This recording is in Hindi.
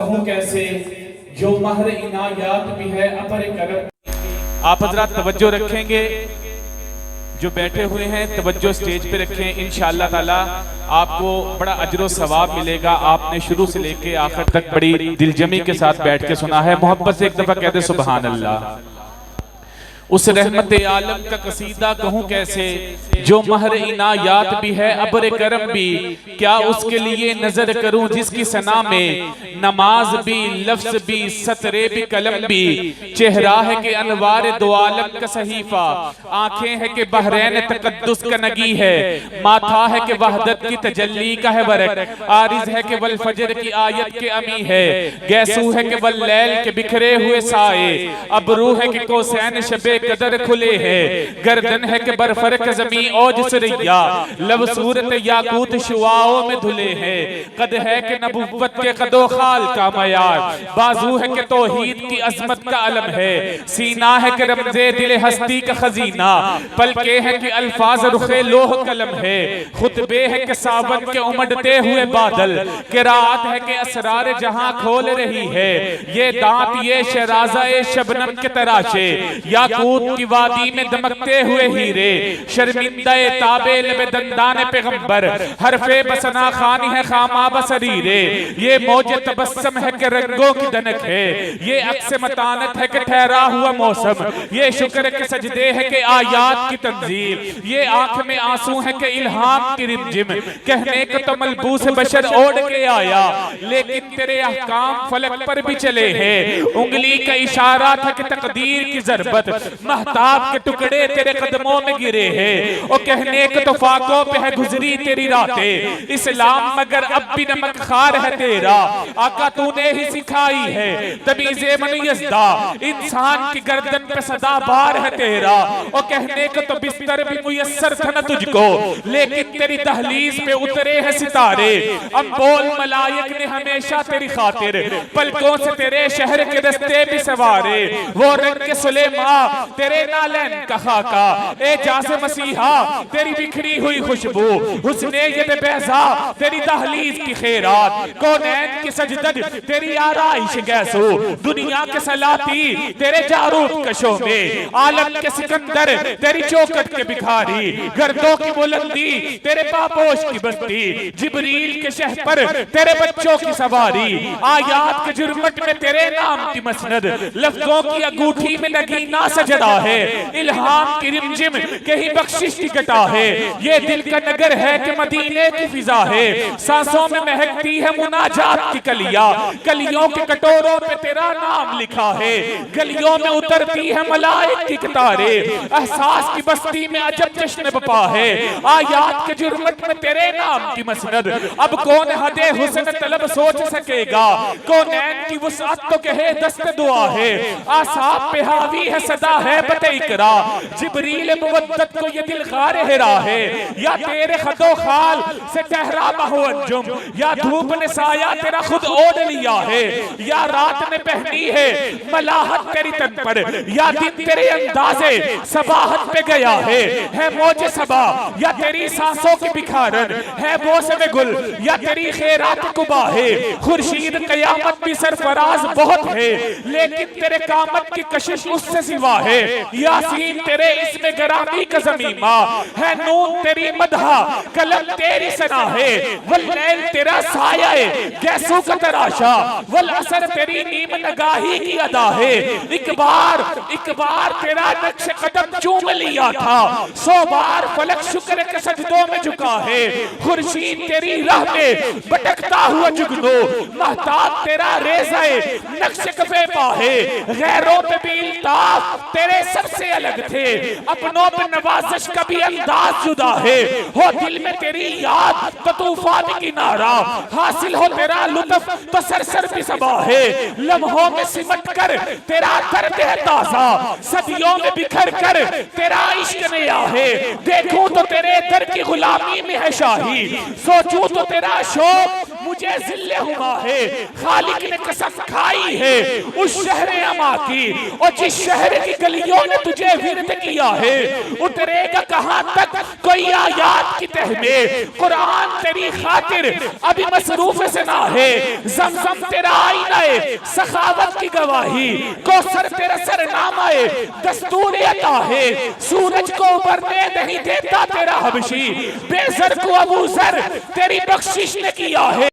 कहूं कैसे जो महर इनायात भी है अपर करम। आप हजरात तवज्जो रखेंगे, जो बैठे हुए हैं तवज्जो स्टेज पे रखें। इंशाअल्लाह ताला आपको बड़ा अजर सवाब मिलेगा। आपने शुरू से लेके आखिर तक बड़ी दिलजमी के साथ बैठ के सुना है। मोहब्बत से एक दफा कह दे सुभान अल्लाह। उस रहमत आलम का कसीदा कहूं कैसे जो महर इनायात भी है अबर करम भी, क्या उसके लिए नजर करूं जिसकी सना में नमाज भी लफ्ज भी सतरे भी कलम भी। चेहरा है कि अनवार दो आलम का सहीफा, आंखें है कि बहरैन तकद्दुस का नगी है, माथा है कि वहदत की तजल्ली का है वरक, आरिज है कि वल फजर की आयत के अमी है, गैसू है कि वल लैल के बिखरे हुए साए, अबरू है कि कोसैन शबे कदर खुले है, गर्दन है कि बरफरक जमी औज सरैया, लब सूरत याकूत शुआओं में धुले हैं, कद है कि नबुव्वत के कदो खाल का मयार, बाजू है कि तौहीद की अजमत का अलम है, सीना है कि रमज़े दिल हस्ती का खजीना, पलके है कि अल्फाज रुखे लोह कलम है, खुतबे है कि सावन के उमड़ते हुए बादल, किरात है कि असरार जहां खोल रही है, ये दांत ये शराज़ा शबनम के तराशे, याकूत की वादी में दमकते हुए हीरे, शर्मिंदा ताबे लबे दंदान पैगंबर, हरफे बसना खानी है खामा बसरीरे, ये मौज तबस्सम है कि रंगों की दनक है, ये अक्स मतानत है कि ठहरा हुआ मौसम, ये शुक्र के सजदे है कि आयात की तंजील, ये आंख में आंसू है कि इल्हाम की रिमझिम, कहने को तो मलबूस बशर ओढ़ के आया, लेकिन तेरे अहकाम फलक पर भी चले हैं, उंगली का इशारा था कि तकदीर की जरबत, महताब के टुकड़े तेरे कदमों में गिरे हैं, और कहने को तो फाकों पे है गुजरी तेरी रातें, इस्लाम मगर अब भी नमक खार है तेरा, आका तूने ही सिखाई है तमीज़े मन यज़दा, इंसान की गर्दन पे सदा बार है तेरा, और कहने को तो बिस्तर भी मुयस्सर था न तुझको, लेकिन तेरी दहलीज पे उतरे हैं सितारे, अम्बोल मलाइक ने हमेशा तेरी खातिर पलकों से तेरे शहर के रस्ते भी सवारे, वो रंग के सुलेमा तेरे नालैन का खाका, ए जासे मसीहा तेरी बिखरी हुई खुशबू, हुस्ने ये बेजा तेरी दहलीज की खैरात, कौनैन की सजदद तेरी आराइश गैसो, दुनिया के सलाती तेरे जारूद कशों में, आलम के सिकंदर तेरी चौकट के भिखारी, गर्दों की बुलंदी तेरे पापोश की बस्ती, जिब्रील के शह पर तेरे बच्चों की सवारी, आयात के जुर्मट में तेरे नाम की मसनद, लफ्जों की अंगूठी में नगीना सजदा है, इल्हाम की रिमझिम कहीं बख्शिश की घटा है, ये दिल का नगर है कि मदीने की फिजा है, सांसों में महकती है मुनाजात की कलियां, कलियों के कटोरों पे तेरा नाम लिखा है, गलियों में उतरती है मलाइक की कतारे, एहसास की बस्ती में अजब जश्न बपा है, आयात के जुर्मत में तेरे नाम की मसनद, अब कौन हदे हुस्न तलब सोच सकेगा, कौनैन की वुसअत तो कहे दस्त दुआ है, आसाब पे हावी है सदा है बते इकरा, जिब्रील मुवद्दत को ये दिल गारे हिरा है, या तेरे खदो खाल से ठहरा बहु अंजुम, या धूप ने साया तेरा खुद ओढ़ लिया है, या रात ने पहनी है मलाहत तेरी तन पर, या दिन तेरे अंदाजे सबाहत पे गया है मौज सबा, या तेरी सांसों की बिखारन है मौसम गुल, या तेरी खैरात कुबा है, खुर्शीद कयामत भी सरफराज बहुत है, लेकिन तेरे कामत की कशिश उससे सिवा है, यासीन तेरे इसमें गरामी का ज़मीमा है, नून तेरी मदहा कलम तेरी सना है, वल लैल तेरा साया है गैसों का तराशा, वल असर तेरी नीम नगाही की अदा है, एक बार तेरा नक्श कदम चूम लिया था, 100 बार फलक शुक्र के सजदों में झुका है, खुर्शीद तेरी राह में भटकता हुआ जुगनू, महताब तेरा रेज़ा नक्श कफे पा है, गैरों पे भी इल्ताफ तेरे सबसे अलग थे, अपनों पे नवाजिश का भी अंदाज जुदा है, हो दिल में तेरी याद तो तूफान की नारा, हासिल हो तेरा लुत्फ तो सरसर भी सबा है, लम्हों में सिमट कर तेरा दर्द है ताजा, सदियों में बिखर कर तेरा इश्क नया है, देखूं तो तेरे दर की गुलामी में है शाही, सोचूं तो तेरा शौक मुझे जिल्ले हुआ है, खालिक ने कसम खाई है उस शहर अमा की, और जिस शहर की गलियों ने तुझे विरद किया है, उतरेगा कहां तक कोई आयात की तह में। कुरान तेरी खातिर अभी मसरूफ से ना है, ज़मज़म तेरा आईना है सखावत की गवाही, कौसर तेरा सरनामा है दस्तूर अता है, सूरज को उबरने नहीं देता तेरा हबशी, बेज़र को अबू ज़र तेरी बख्शिश ने किया है।